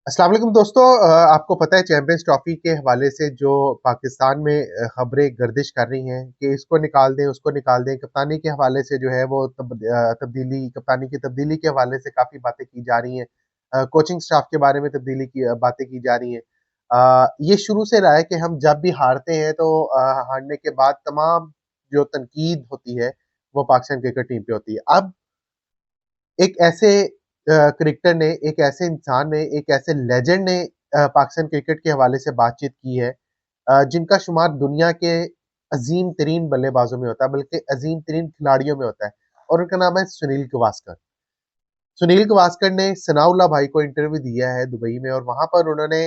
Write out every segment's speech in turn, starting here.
अस्सलाम वालेकुम दोस्तों। आपको पता है चैंपियंस ट्रॉफी के हवाले से जो पाकिस्तान में खबरें गर्दिश कर रही हैं कि इसको निकाल दें, उसको निकाल दें। कप्तानी के हवाले से जो है वो कप्तानी की तब्दीली के हवाले से काफ़ी बातें की जा रही हैं। कोचिंग स्टाफ के बारे में तब्दीली की बातें की जा रही हैं। ये शुरू से रहा है कि हम जब भी हारते हैं तो हारने के बाद तमाम जो तनकीद होती है, वो पाकिस्तान क्रिकेट टीम पे होती है। अब एक ऐसे क्रिकेटर ने, एक ऐसे इंसान ने, एक ऐसे लेजेंड ने पाकिस्तान क्रिकेट के हवाले से बातचीत की है, जिनका शुमार दुनिया के अजीम तरीन बल्लेबाजों में होता है, बल्कि अजीम तरीन खिलाड़ियों में होता है, और उनका नाम है सुनील गावस्कर। सुनील गावस्कर ने सनाउल्लाह भाई को इंटरव्यू दिया है दुबई में, और वहां पर उन्होंने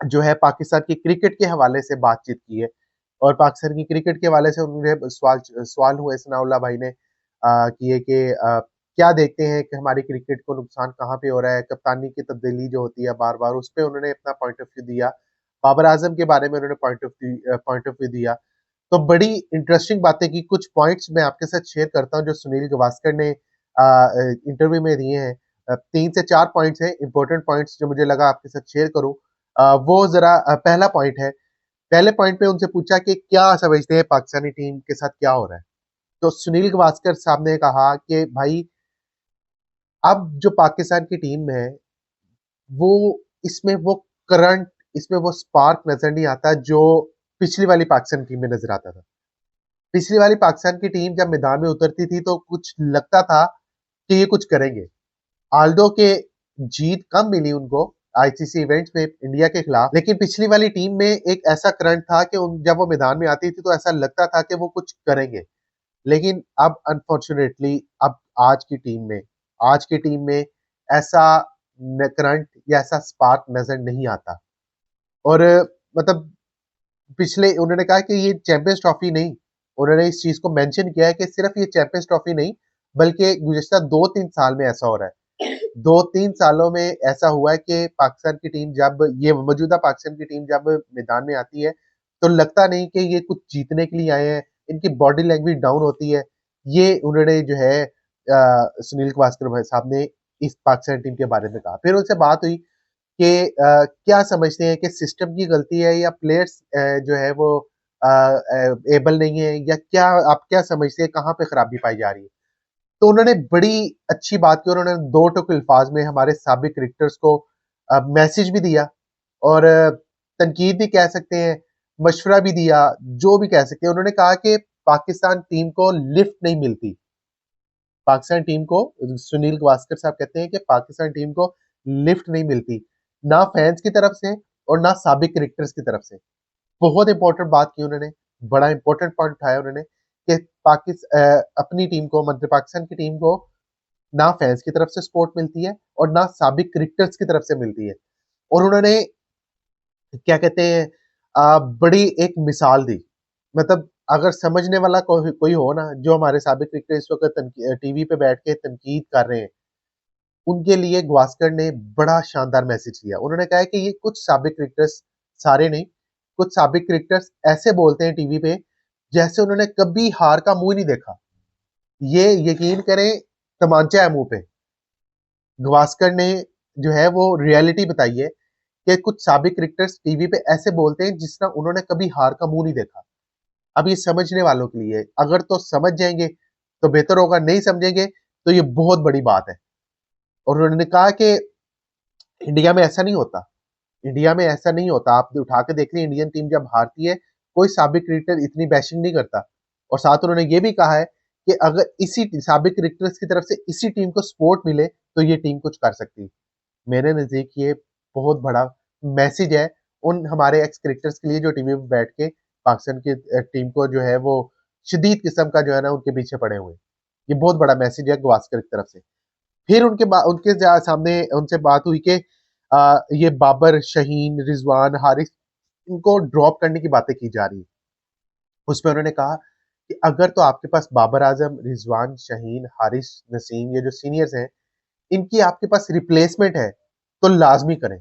जो है पाकिस्तान की क्रिकेट के हवाले से बातचीत की है। और पाकिस्तान की क्रिकेट के हवाले से उन्हें सवाल सवाल हुए सनाउल्लाह भाई ने किए कि क्या देखते हैं कि हमारी क्रिकेट को नुकसान कहाँ पे हो रहा है। कप्तानी की तब्दीली जो होती है बार बार, उस पर उन्होंने अपना पॉइंट ऑफ व्यू दिया। बाबर आजम के बारे में उन्होंने पॉइंट ऑफ व्यू दिया। तो बड़ी इंटरेस्टिंग बातें की। कुछ पॉइंट्स मैं आपके साथ शेयर करता हूँ जो सुनील गावस्कर ने इंटरव्यू में दिए हैं। 3 से 4 पॉइंट्स हैं, इंपॉर्टेंट पॉइंट्स जो मुझे लगा आपके साथ शेयर करूं। वो जरा पहला पॉइंट है। पहले पॉइंट पे उनसे पूछा कि क्या समझते हैं पाकिस्तानी टीम के साथ क्या हो रहा है। तो सुनील गावस्कर साहब ने कहा कि भाई, अब जो पाकिस्तान की टीम है, वो इसमें वो करंट, इसमें वो स्पार्क नजर नहीं आता जो पिछली वाली पाकिस्तान टीम में नजर आता था। पिछली वाली पाकिस्तान की टीम जब मैदान में उतरती थी तो कुछ लगता था कि ये कुछ करेंगे। आल्दो के जीत कम मिली उनको आईसीसी इवेंट्स में इंडिया के खिलाफ, लेकिन पिछली वाली टीम में एक ऐसा करंट था कि जब वो मैदान में आती थी तो ऐसा लगता था कि वो कुछ करेंगे। लेकिन अब अनफॉर्चुनेटली, अब आज की टीम में ऐसा करंट या ऐसा स्पार्क नजर नहीं आता। और मतलब पिछले उन्होंने कहा कि ये चैंपियंस ट्रॉफी नहीं, उन्होंने इस चीज को मेंशन किया है कि सिर्फ ये चैंपियंस ट्रॉफी नहीं, बल्कि गुज़िश्ता 2-3 साल में ऐसा हो रहा है। 2-3 सालों में ऐसा हुआ है कि पाकिस्तान की टीम जब ये मौजूदा पाकिस्तान की टीम जब मैदान में आती है, तो लगता नहीं कि ये कुछ जीतने के लिए आए हैं, इनकी बॉडी लैंग्वेज डाउन होती है। ये उन्होंने जो है सुनील गावस्कर भाई साहब ने इस पाकिस्तान टीम के बारे में कहा। फिर उनसे बात हुई कि क्या समझते हैं कि सिस्टम की गलती है या प्लेयर्स जो है वो एबल नहीं है, या क्या आप क्या समझते हैं कहाँ पे खराबी पाई जा रही है। तो उन्होंने बड़ी अच्छी बात की और उन्होंने दो टुक अल्फाज में हमारे साबिक क्रिकेटर्स को मैसेज भी दिया, और तनकीद भी कह सकते हैं, मशवरा भी दिया, जो भी कह सकते हैं। उन्होंने कहा कि पाकिस्तान टीम को लिफ्ट नहीं मिलती। पाकिस्तान टीम को, सुनील गावस्कर साहब कहते हैं कि पाकिस्तान टीम को लिफ्ट नहीं मिलती, ना फैंस की तरफ से और ना साबिक क्रिकेटर्स की तरफ से। बहुत इंपॉर्टेंट बात की उन्होंने, बड़ा इंपॉर्टेंट पॉइंट उठाया उन्होंने कि अपनी टीम को, मतलब पाकिस्तान की टीम को, ना फैंस की तरफ से सपोर्ट मिलती है और ना साबिक क्रिकेटर्स की तरफ से मिलती है। और उन्होंने क्या कहते हैं, बड़ी एक मिसाल दी। मतलब अगर समझने वाला कोई हो ना, जो हमारे साबिक क्रिकेटर इस वक्त टीवी पे बैठ के तनकीद कर रहे हैं, उनके लिए गावस्कर ने बड़ा शानदार मैसेज दिया। उन्होंने कहा है कि ये कुछ साबिक क्रिकेटर्स, सारे नहीं, कुछ साबिक क्रिकेटर्स ऐसे बोलते हैं टीवी पे जैसे उन्होंने कभी हार का मुंह नहीं देखा। ये यकीन करें, तमांचा है मुंह पे। गावस्कर ने जो है वो रियलिटी बताई है कि कुछ साबिक क्रिकेटर्स टीवी पे ऐसे बोलते हैं जिस तरह उन्होंने कभी हार का मुंह नहीं देखा। अब ये समझने वालों के लिए, अगर तो समझ जाएंगे तो बेहतर होगा, नहीं समझेंगे तो ये बहुत बड़ी बात है। और उन्होंने कहा कि इंडिया में ऐसा नहीं होता, इंडिया में ऐसा नहीं होता। आप उठा के देख लें, इंडियन टीम जब हारती है, कोई साबिक क्रिकेटर इतनी बैशिंग नहीं करता। और साथ उन्होंने ये भी कहा है कि अगर इसी साबिक क्रिकेटर्स की तरफ से इसी टीम को सपोर्ट मिले तो ये टीम कुछ कर सकती है। मेरे नजदीक ये बहुत बड़ा मैसेज है उन हमारे एक्स क्रिकेटर्स के लिए जो टीवी में बैठ के पाकिस्तान की टीम को जो है वो शदीद किस्म का जो है ना उनके पीछे पड़े हुए। ये बहुत बड़ा मैसेज है गावस्कर की तरफ से। फिर सामने उनसे बात हुई कि ये बाबर, शहीन, रिजवान, हारिस, इनको ड्रॉप करने की बातें की जा रही है। उसमें उन्होंने कहा कि अगर तो आपके पास बाबर आजम, रिजवान, शहीन, हारिस, नसीम, ये जो सीनियर्स हैं, इनकी आपके पास रिप्लेसमेंट है तो लाजमी करें।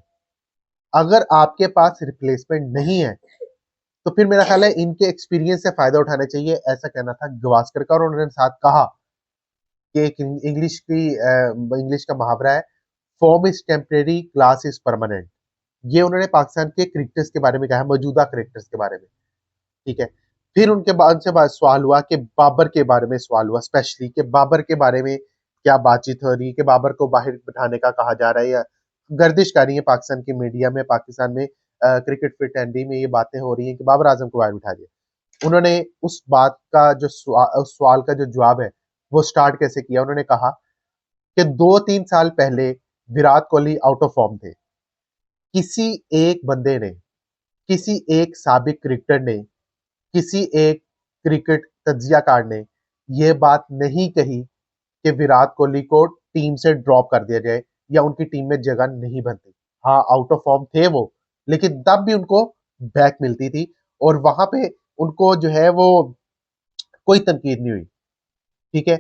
अगर आपके पास रिप्लेसमेंट नहीं है तो फिर मेरा ख्याल है इनके एक्सपीरियंस से फायदा उठाना चाहिए, ऐसा कहना था गावस्कर का। और उन्होंने साथ कहा कि एक इंग्लिश का मुहावरा है, form is temporary, class is permanent. ये उन्होंने पाकिस्तान के क्रिकेटर्स के बारे में कहा है, मौजूदा क्रिकेटर्स के बारे में। ठीक है। फिर उनके बाद सवाल हुआ कि बाबर के बारे में सवाल हुआ, स्पेशली कि बाबर के बारे में क्या बातचीत हो रही है, कि बाबर को बाहर बिठाने का कहा जा रहा है या गर्दिश कर रही है पाकिस्तान की मीडिया में, पाकिस्तान में क्रिकेट फ्रेटेंडी में ये बातें हो रही हैं कि बाबर आजम को बाहर बिठा दिया। उन्होंने उस बात का जो उस सवाल का जो जवाब है वो स्टार्ट कैसे किया। उन्होंने कहा कि 2-3 साल पहले Virat Kohli out of form थे। किसी एक बंदे ने, किसी एक साबिक क्रिकेटर ने, किसी एक क्रिकेट तज्जियाकार ने यह बात नहीं कही कि विराट कोहली को टीम से ड्रॉप कर दिया जाए या उनकी टीम में जगह नहीं बनती। हाँ, आउट ऑफ फॉर्म थे वो, लेकिन तब भी उनको बैक मिलती थी और वहां पे उनको जो है वो कोई तनकीद नहीं हुई। ठीक है।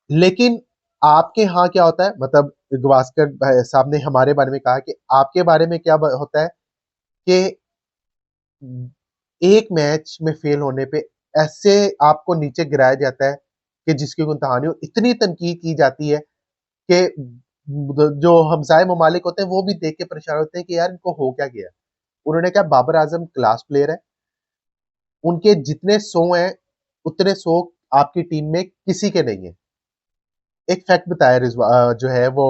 लेकिन आपके यहाँ क्या होता है, मतलब गवास्कर साहब ने हमारे बारे में कहा कि आपके बारे में क्या होता है कि एक मैच में फेल होने पे ऐसे आपको नीचे गिराया जाता है कि जिसकी कोई कहानी हो, इतनी तनकीद की जाती है कि जो हमसाए ममालिक होते हैं वो भी देख के परेशान होते हैं कि यार इनको हो क्या गया। उन्होंने कहा बाबर आजम क्लास प्लेयर है, उनके जितने 100 हैं उतने 100 आपकी टीम में किसी के नहीं है। एक फैक्ट बताया जो है वो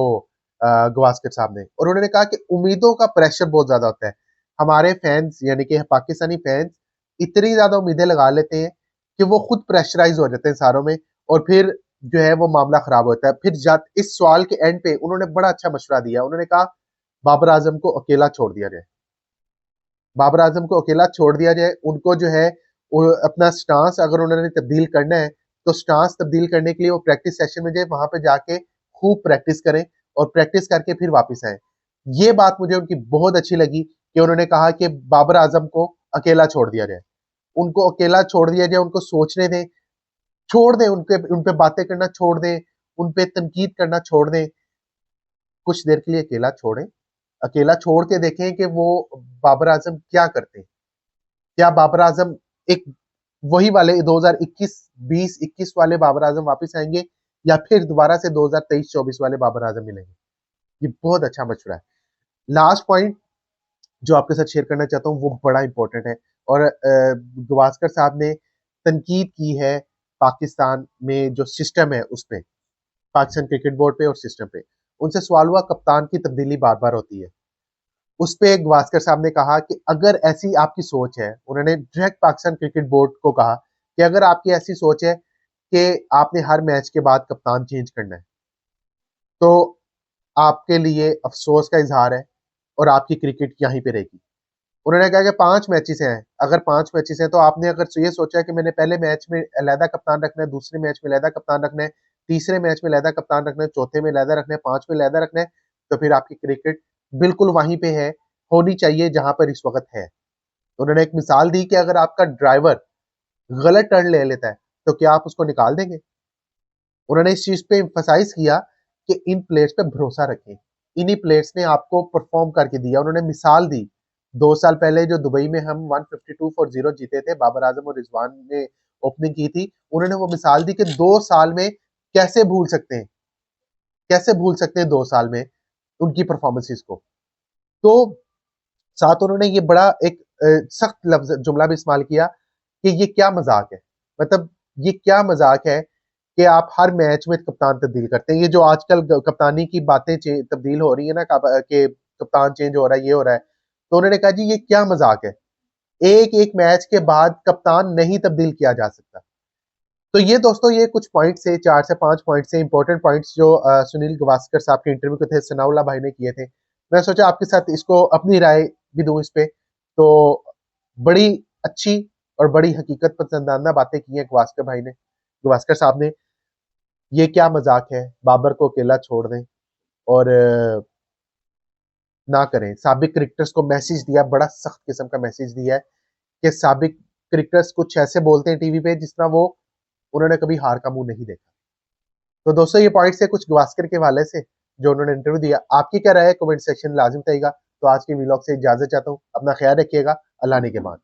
गवास्कर साहब ने, और उन्होंने कहा कि उम्मीदों का प्रेशर बहुत ज्यादा होता है। हमारे फैंस यानी कि पाकिस्तानी फैंस इतनी ज्यादा उम्मीदें लगा लेते हैं कि वो खुद प्रेशराइज हो जाते हैं सारों में, और फिर जो है वो मामला खराब होता है। फिर इस सवाल के एंड पे उन्होंने बड़ा अच्छा मशवरा दिया। उन्होंने कहा बाबर आजम को अकेला छोड़ दिया जाए, बाबर आजम को अकेला छोड़ दिया जाए। उनको जो है अपना स्टांस अगर उन्होंने तब्दील करना है तो स्टांस तब्दील करने के लिए वो प्रैक्टिस सेशन में जाए, वहां पे जाके खूब प्रैक्टिस करें और प्रैक्टिस करके फिर वापस आए। ये बात मुझे उनकी बहुत अच्छी लगी कि उन्होंने कहा कि बाबर आजम को अकेला छोड़ दिया जाए, उनको अकेला छोड़ दिया जाए, उनको सोचने दें, छोड़ दें, उन पे बातें करना छोड़ दें, उन पे तनकीद करना छोड़ दें, कुछ देर के लिए अकेला छोड़ें, अकेला छोड़ के देखें कि वो बाबर आजम क्या करते हैं। क्या बाबर आजम एक वही वाले 2021 20-21 वाले बाबर आजम वापस आएंगे या फिर दोबारा से 2023-24 वाले बाबर आजम मिलेंगे। ये बहुत अच्छा मशवरा है। लास्ट पॉइंट जो आपके साथ शेयर करना चाहता हूँ वो बड़ा इंपॉर्टेंट है, और गवास्कर साहब ने तनकीद की है पाकिस्तान में जो सिस्टम है उस पे, पाकिस्तान क्रिकेट बोर्ड पे और सिस्टम पे। उनसे सवाल हुआ कप्तान की तब्दीली बार बार होती है, उस पे गवास्कर साहब ने कहा कि अगर ऐसी आपकी सोच है, उन्होंने डायरेक्ट पाकिस्तान क्रिकेट बोर्ड को कहा कि अगर आपकी ऐसी सोच है कि आपने हर मैच के बाद कप्तान चेंज करना है तो आपके लिए अफसोस का इजहार है और आपकी क्रिकेट यहीं पे रहेगी। उन्होंने कहा कि 5 मैचेस हैं, अगर 5 मैचेस हैं तो आपने अगर ये सोचा है कि मैंने पहले मैच में अलहदा कप्तान रखना है, दूसरे मैच में अलहदा कप्तान रखना है, तीसरे मैच में अलहदा कप्तान रखना है, चौथे में अलहदा रखना है, 5वें अलहदा रखना है, तो फिर आपकी क्रिकेट बिल्कुल वहीं पे है, होनी चाहिए जहां पर इस वक्त है। उन्होंने एक मिसाल दी कि अगर आपका ड्राइवर गलत टर्न ले लेता है तो क्या आप उसको निकाल देंगे। उन्होंने इस चीज पे एम्फसाइज किया कि इन प्लेयर्स पे भरोसा रखें, इन्हीं प्लेयर्स ने आपको परफॉर्म करके दिया। उन्होंने मिसाल दी 2 साल पहले जो दुबई में हम 152 फॉर 0 जीते थे, बाबर आजम और रिजवान ने ओपनिंग की थी। उन्होंने वो मिसाल दी कि 2 साल में कैसे भूल सकते हैं, कैसे भूल सकते हैं 2 साल में उनकी परफॉर्मेंसेस को। तो साथ उन्होंने ये बड़ा एक सख्त लफ्ज जुमला भी इस्तेमाल किया कि ये क्या मजाक है, मतलब ये क्या मजाक है कि आप हर मैच में कप्तान तब्दील करते हैं। ये जो आजकल कप्तानी की बातें तब्दील हो रही है ना कि कप्तान चेंज हो रहा है, ये हो रहा है, तो उन्होंने कहा जी ये क्या मजाक है, एक एक मैच के बाद कप्तान नहीं तब्दील किया जा सकता। तो ये दोस्तों ये कुछ पॉइंट्स है, 4 से 5 पॉइंट्स है, इंपॉर्टेंट पॉइंट्स जो सुनील गवास्कर साहब के इंटरव्यू के थे, सनाउल्लाह भाई ने किए थे। मैं सोचा आपके साथ इसको अपनी राय भी दूं इस पे। तो बड़ी अच्छी और बड़ी हकीकत पसंदाना बातें की हैं गवास्कर भाई ने, गवास्कर साहब ने। ये क्या मजाक है, बाबर को अकेला छोड़ दें और ना करें। साबिक क्रिकेटर्स को मैसेज दिया, बड़ा सख्त किस्म का मैसेज दिया है कि साबिक क्रिकेटर्स कुछ ऐसे बोलते हैं टीवी पे जिस तरह वो उन्होंने कभी हार का मुंह नहीं देखा। तो दोस्तों ये पॉइंट्स है कुछ गवास्कर के हवाले से जो उन्होंने इंटरव्यू दिया। आपकी क्या राय है कमेंट सेक्शन लाजिम बताइएगा। तो आज के व्लॉग से इजाजत चाहता हूँ, अपना ख्याल रखिएगा, अल्लाह ने के बाद।